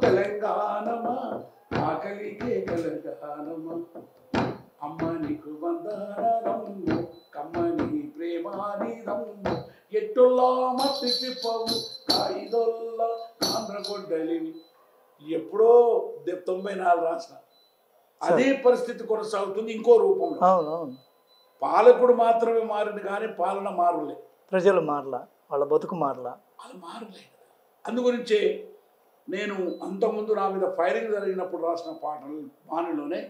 తెలంగాణమా ఆకలి కేకలంగానమా అమ్మ నీకు వందనము కమ్మని ప్రేమానిదము ఎట్టులా మట్టి తిప్పవు కాయిదొల్ల ఆంధ్రగొడ్డలివి ఎప్పుడో 94 రాసిన అదే పరిస్థితి కొనసాగుతుంది ఇంకో రూపంలో. పాలకుడు మాత్రమే మారింది కానీ పాలన మారలే, ప్రజలు మారలా, వాళ్ళ బతుకు మారలా, వాళ్ళు మారలే. అందుగురించే నేను అంతకుముందు నా మీద ఫైరింగ్ జరిగినప్పుడు రాసిన పాటలు బాణిలోనే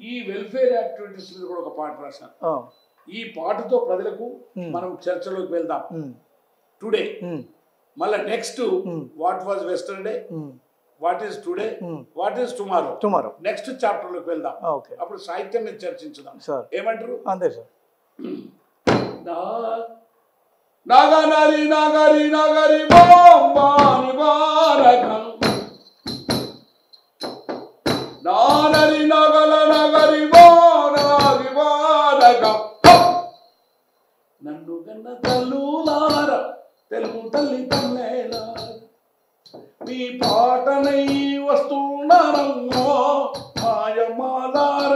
ఈ వెల్ఫేర్ యాక్టివిటీస్ మీద కూడా ఒక పాట రాశాను. ఈ పాటతో ప్రజలకు మనం చర్చలోకి వెళ్దాం. టుడే మళ్ళీ next what was yesterday, what is today, what is tomorrow next chapter లోకి వెళ్దాం. అప్పుడు సాహిత్యం మీద చర్చించుదాం. ఏమంటారు? అంతే సార్. నాగరి నాగరి నాగరి బాంబాని బారకం నాగరి నగల నగరి బానారి బారకం నన్ను గన్న తల్లులార తెలుగు తల్లి తల్లేలార మీ పాటనై వస్తున్నారమ్మో మాయమాలార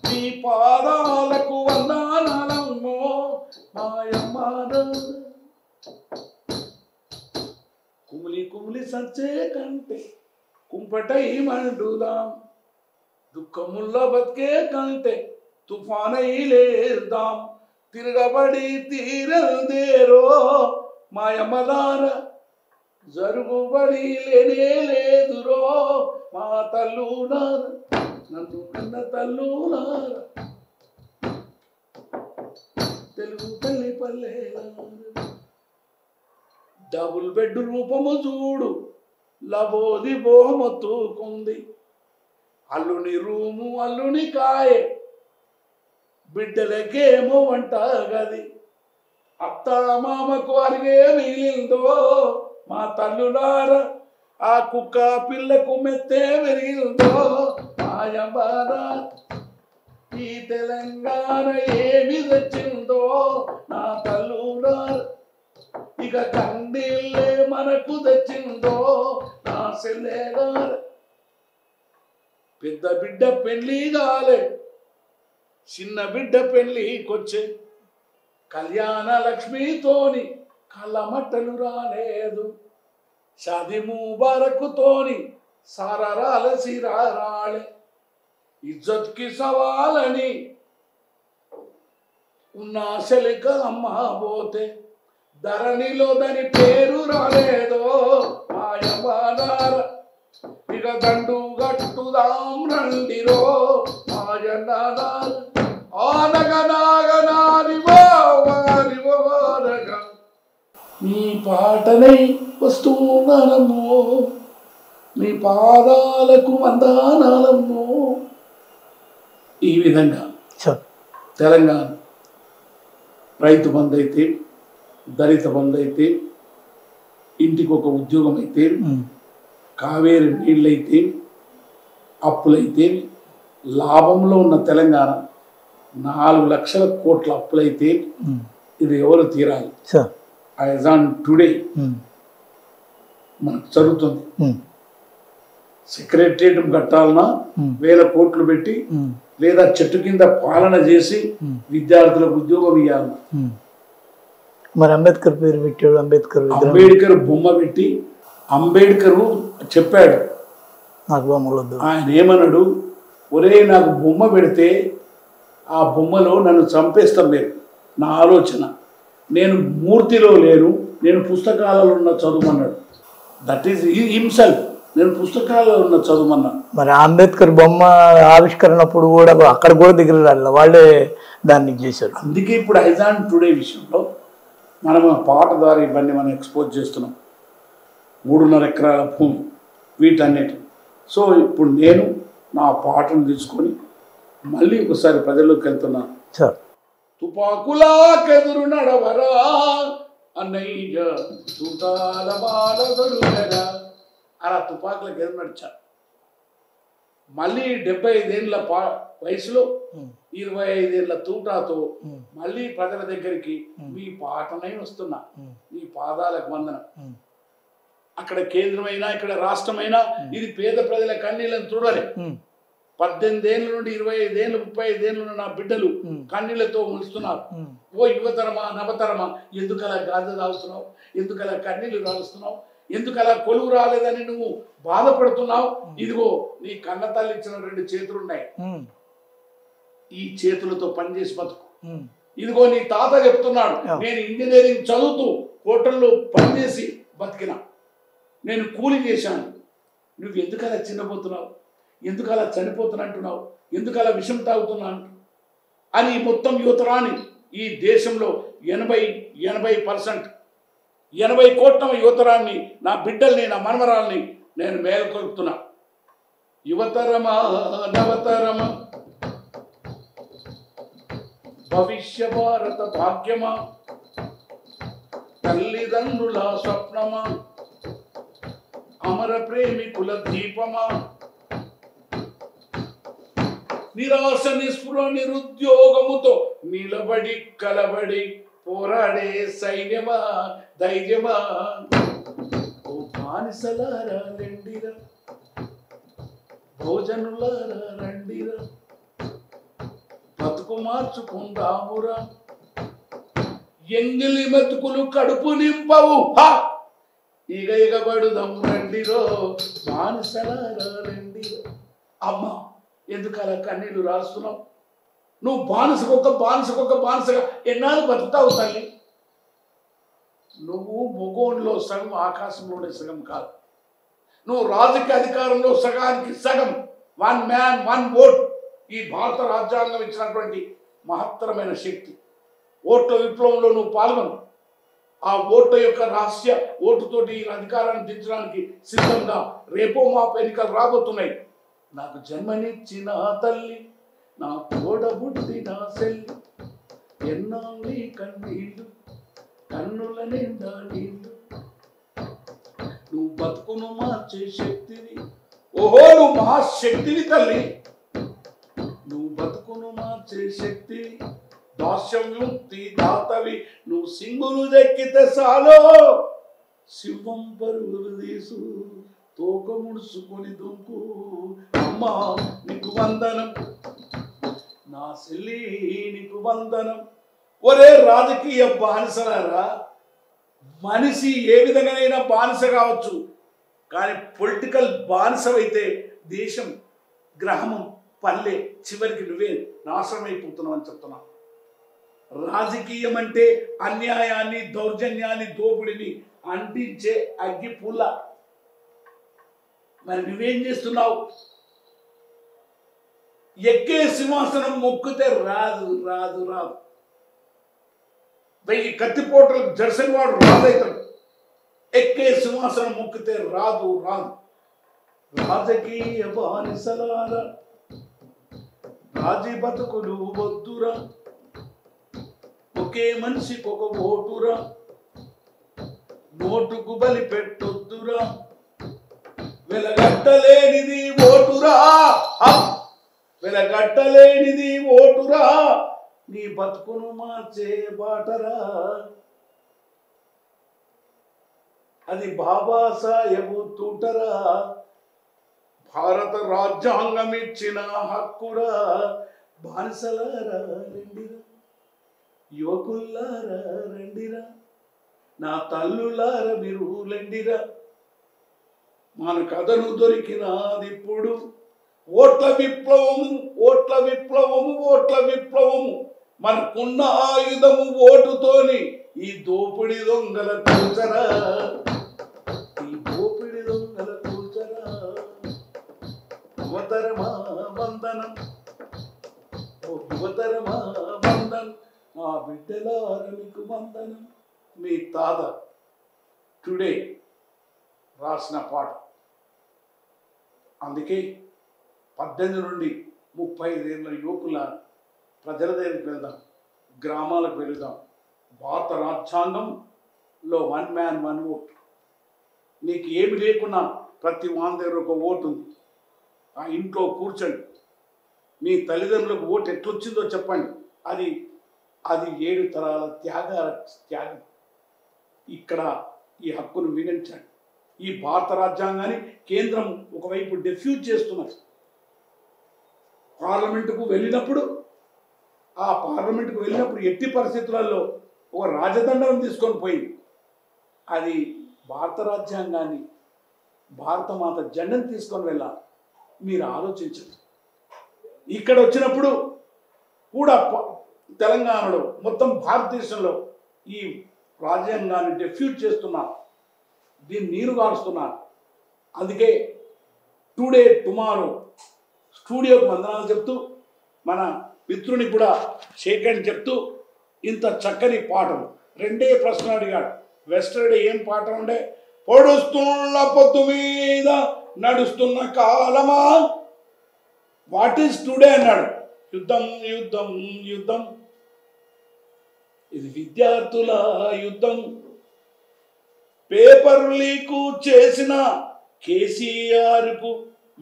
మీ పాదాలకు వందనాలమ్మో మాయమాల కుమిలి కుమిలి సచ్చే కంటే కుంపటై మండుదాం దుఃఖముల్లో బతికే కంటే తుఫానై లేద్దాం తిరగబడి తీరదేరో మాయమలార జరుగుబడి లేనే లేదురో మా తల్లులార నన్ను కన్న తల్లులార తెలుగు తల్లి పల్లెలార డబుల్ బెడ్ రూపము చూడు లబోది బోమొత్తుకుంది అల్లుని రూము అల్లుని కాయే బిడ్డలకేమో వంట గది అత్త మామకు అరిగే మిగిలిందో మా తల్లులార ఆ కుక్క పిల్లకు మెత్తే పెరిగిందో మాయబార ఈ తెలంగాణ ఏమి తెచ్చిందో నా తల్లులార ఇక కండిల్లే మనకు తెచ్చిందో నా సెల్లెలార పెద్ద బిడ్డ పెళ్లి కాలే చిన్న బిడ్డ పెళ్లికొచ్చే కళ్యాణ లక్ష్మితోని కళ్ళమట్టలు రాలేదు షాది ముబారకుతోని సారాల సిరారాళే ఇజ్జత్కి సవాలని ఉన్న శలిక అమ్మ పోతే ధరణిలో దాని పేరు రాలేదో మాయమాలార ఇక దండు గట్టుదాం రండిరో మాయనాలార మీ పాటనై వస్తున్నానమ్మో మీ పాదాలకు వందనాలమ్మో. ఈ విధంగా తెలంగాణ రైతు బంధు అయితే, దళిత బంధు అయితే, ఇంటికి ఒక ఉద్యోగం అయితే, కావేరి నీళ్ళైతే, అప్పులైతే, లాభంలో ఉన్న తెలంగాణ 4 లక్షల కోట్ల అప్పులైతే ఇది ఎవరు తీరాలి? యాజ్ ఆన్ టుడే మనకు జరుగుతుంది. సెక్రటరియట్ కట్టాలన్నా 1000 కోట్లు పెట్టి లేదా చెట్టు కింద పాలన చేసి విద్యార్థులకు ఉద్యోగం ఇవ్వాలన్నా మరి అంబేద్కర్ పేరు పెట్టాడు. అంబేద్కర్ బొమ్మ పెట్టి అంబేద్కర్ చెప్పాడు నాకు బొమ్మలొద్దు. ఆయన ఏమన్నాడు? ఒరే నాకు బొమ్మ పెడితే ఆ బొమ్మలో నన్ను చంపేస్తాం మీరు. నా ఆలోచన నేను మూర్తిలో లేను, నేను పుస్తకాలలో ఉన్న చదువుమన్నాడు. That is himself. నేను పుస్తకాలలో ఉన్న చదువుమన్నాను. మరి అంబేద్కర్ బొమ్మ ఆవిష్కరణప్పుడు కూడా అక్కడ కూడా దగ్గర రాలి వాళ్ళే దాన్ని చేశారు. అందుకే ఇప్పుడు ఐజాన్ టుడే విషయంలో మనం పాట ద్వారా ఇవన్నీ మనం ఎక్స్పోజ్ చేస్తున్నాం. 3.5 ఎకరాల భూమి వీటన్నిటి. సో ఇప్పుడు నేను నా పాటను తీసుకొని మళ్ళీ ఒకసారి ప్రజల్లోకి వెళ్తున్నాను. తుపాకులాకెదురు నడవరా అన్నయ్య తుటాల బాలగడుగరా అలా తుపాకులకు ఎదురు నడిచాను. మళ్ళీ 75 ఏళ్ళ వయసులో 25 ఏళ్ళ తూటాతో మళ్ళీ ప్రజల దగ్గరికి మీ పాటనై వస్తున్నా, మీ పాదాలకు వందనం. అక్కడ కేంద్రమైనా ఇక్కడ రాష్ట్రమైనా ఇది పేద ప్రజల కన్నీళ్ళని చూడాలి. 18 ఏళ్ళ నుండి 25 ఏళ్ళు 35 ఏళ్ళు నా బిడ్డలు కన్నీళ్లతో ములుస్తున్నారు. ఓ యువతరమా నవతరమా, ఎందుకలా గాజ తాగుతున్నావు, ఎందుకలా కన్నీళ్లు రాలుస్తున్నావు, ఎందుకలా కొలువు రాలేదని నువ్వు బాధపడుతున్నావు? ఇదిగో నీ కన్న తల్లి ఇచ్చిన 2 చేతులున్నాయి, ఈ చేతులతో పనిచేసి బతుకు. ఇదిగో నీ తాత చెప్తున్నాడు, నేను ఇంజనీరింగ్ చదువుతూ హోటల్లో పనిచేసి బతికినా, నేను కూలి చేశాను, నువ్వు ఎందుకలా చిన్నపోతున్నావు, ఎందుకలా చనిపోతున్నట్టున్నావు, ఎందుకలా విషం తాగుతున్నాను అని మొత్తం యువతరాన్ని ఈ దేశంలో 80% 80 కోట్ల యువతరాన్ని, నా బిడ్డల్ని, నా మనవరాల్ని నేను మేల్కొల్పుతున్నా. యువతరమా నవతరమా, భవిష్య భారత భాగ్యమా, తల్లిదండ్రుల స్వప్నమా, అమర ప్రేమికుల దీపమా, నిరాశ నిస్పృహ నిరుద్యోగముతో నిలబడి కలబడి పోరాడే సైన్యమా ధైర్యమా, ఓ బానిసలారా రండిరా, భోజనులారా రండిరా, బతుకు మార్చుకుందామురా, ఎంగిలి మెతుకులు కడుపు నింపవు, ఇగ ఇగబడుదాం రండిరో, బానిసలారా రండిరో. అమ్మా, ఎందుకు అలా కన్నీళ్లు రాస్తున్నావు? నువ్వు బానిసగా ఎన్నాళ్ళు బతుకుతావు తల్లి? నువ్వు మొగోన్లో సగం, ఆకాశంలోనే సగం కాదు. నువ్వు రాజకీయ అధికారంలో సగానికి సగం. 1 మ్యాన్ 1 ఓట్. ఈ భారత రాజ్యాంగం ఇచ్చినటువంటి మహత్తరమైన శక్తి. ఓట్ల విప్లవంలో నువ్వు పాల్గొను. ఆ ఓట్ల యొక్క రహస్య ఓటుతోటి ఈ అధికారాన్ని దించడానికి సిద్ధంగా రేపో మాపు ఎన్నికలు రాబోతున్నాయి. నాకు జన్మనిచ్చిన తల్లి, నా తోడబుట్టిన సెల్లి, ఎన్నాళ్ళీ కన్నీళ్ళు, కన్నుల నిండా నీళ్ళు, నువ్వు బతుకును మార్చే శక్తివి. ఓహో, నువ్వు మహాశక్తివి తల్లి, నువ్వు బతుకును మార్చే శక్తి, దాస్యం ముక్తి దాతవి, నువ్వు సింగులు దక్కితే సాలో, సింహం పరుగులు తీసు తోక ముడుచుకొని దుంకు. అమ్మా నీకు వందనం, నా చెల్లి నీకు వందనం. ఒరే రాజకీయ బానిసలారా, మనిషి ఏ విధంగానైనా బానిస కావచ్చు, కానీ పొలిటికల్ బానిసవైతే దేశం, గ్రామం, పల్లె చివరికి నువ్వే నాశనం అయిపోతున్నావు అని చెప్తున్నావు. రాజకీయం అంటే అన్యాయాన్ని, దౌర్జన్యాన్ని, దోపిడిని అంటించే అగ్గి పుల్ల. మరి నువ్వేం చేస్తున్నావు? ఎక్కే సింహాసనం మొక్కితే రాదు రాదు రాదు. 1000 కత్తిపోటలకు జర్సన్ వాడు రాదైతాడు. ఎక్కే సింహాసనం మొక్కితే రాదు రాదు. రాజకీయ బానిసలార, రాజీ బతుకులు వద్దురా, ఒకే మనిషికొక ఓటురా, నోటుకు బలి పెట్టొద్దురా, వెలగట్టలేనిది ఓటురా, వెలగట్టలేనిది ఓటురా, నీ బతుకును మార్చే బాటరా. అది బాబాసాహెబు తూటరా, భారత రాజ్యాంగం ఇచ్చిన హక్కురా. బానిసలారా రండిరా, యువకుల్లారా రండిరా, నా తల్లులారా మీరు లెండిరా. మన కథను దొరికినాదిప్పుడు ఓట్ల విప్లవము, ఓట్ల విప్లవము, ఓట్ల విప్లవము. మనకున్న ఆయుధము ఓటుతోని ఈ దోపిడి దొంగల కూల్చరా, ఈ దోపిడి దొంగల కూల్చరా. యువతరమా వందనం, ఓ యువతరమా వందనం, ఆ బిడ్డలార మీకు వందనం. మీ తాత టుడే రాసిన పాట. అందుకే 18 నుండి 35 ఏళ్ళ యువకుల ప్రజల దగ్గరికి వెళ్దాం, గ్రామాలకు వెళ్దాం. భారత రాజ్యాంగంలో 1 మ్యాన్ 1 ఓట్. నీకు ఏమి లేకున్నా ప్రతి వాని దగ్గర ఒక ఓటు ఉంది. ఆ ఇంట్లో కూర్చోండి, మీ తల్లిదండ్రులకు ఓటు ఎట్లొచ్చిందో చెప్పండి. అది 7 తరాల త్యాగం. ఇక్కడ ఈ హక్కును వినించండి. ఈ భారత రాజ్యాంగాన్ని కేంద్రం ఒకవైపు డెఫ్యూజ్ చేస్తున్నది. పార్లమెంటుకు వెళ్ళినప్పుడు ఎట్టి పరిస్థితులలో ఒక రాజదండం తీసుకొని పోయింది. అది భారత రాజ్యాంగాన్ని, భారతమాత జెండను తీసుకొని వెళ్ళాలి. మీరు ఆలోచించండి. ఇక్కడ వచ్చినప్పుడు కూడా తెలంగాణలో మొత్తం భారతదేశంలో ఈ రాజ్యాంగాన్ని డెఫ్యూజ్ చేస్తున్నారు, దీన్ని నీరు గారుస్తున్నారు. అందుకే టుడే టుమారో స్టూడియోకి వందనాలు చెప్తూ, మన మిత్రుని కూడా షేక్ చెప్తూ, ఇంత చక్కని పాటలు 2 ప్రశ్నలు అడిగాడు. వెస్టర్డే ఏం పాట ఉండే? పొడుస్తున్న పొద్దు మీద నడుస్తున్న కాలమా, వాట్ ఈస్ టుడే అన్నాడు. యుద్ధం యుద్ధం యుద్ధం, ఇది విద్యార్థుల యుద్ధం. పేపర్ లీకు చేసిన కేసీఆర్కు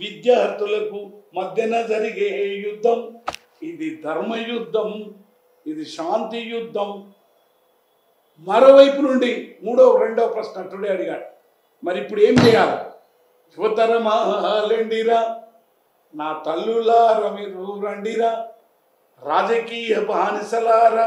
విద్యార్థులకు మధ్యన జరిగే యుద్ధం. ఇది ధర్మయుద్ధం, ఇది శాంతి యుద్ధం. మరోవైపు నుండి 2వ ప్రశ్న టుడే అడిగాడు. మరి ఇప్పుడు ఏం చేయాలి? యువతరమాలండిరా, నా తల్లులారా మీరు రండిరా, రాజకీయ బానిసలారా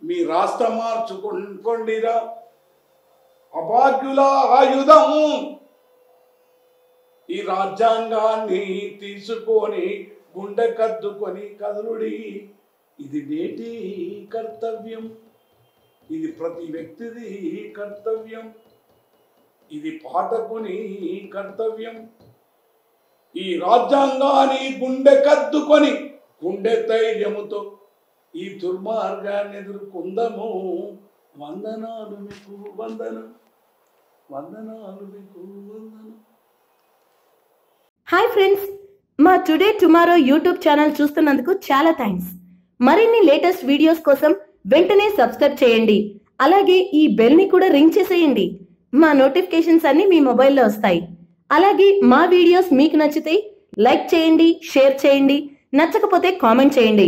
మీ రాష్ట్రం మార్చుకొండిరా, అభాగ్యుల ఆయుధం ఈ రాజ్యాంగాన్ని తీసుకొని గుండె కద్దుకొని కదులుడి. ఇది నేటి కర్తవ్యం, ఇది ప్రతి వ్యక్తిది కర్తవ్యం, ఇది పాఠకుని కర్తవ్యం. ఈ రాజ్యాంగాన్ని గుండె కద్దుకొని గుండె ధైర్యముతో ఈ దుర్మార్గాన్ని ఎదుర్కొందము. వందనాలు మీకు వందనం, వందనాలు మీకు వందనం. హాయ్ ఫ్రెండ్స్, మా టుడే టుమారో యూట్యూబ్ ఛానల్ చూస్తున్నందుకు చాలా థ్యాంక్స్. మరిన్ని లేటెస్ట్ వీడియోస్ కోసం వెంటనే సబ్స్క్రైబ్ చేయండి. అలాగే ఈ బెల్ ని కూడా రింగ్ చేసేయండి. మా నోటిఫికేషన్స్ అన్ని మీ మొబైల్లో వస్తాయి. అలాగే మా వీడియోస్ మీకు నచ్చితే లైక్ చేయండి, షేర్ చేయండి, నచ్చకపోతే కామెంట్ చేయండి.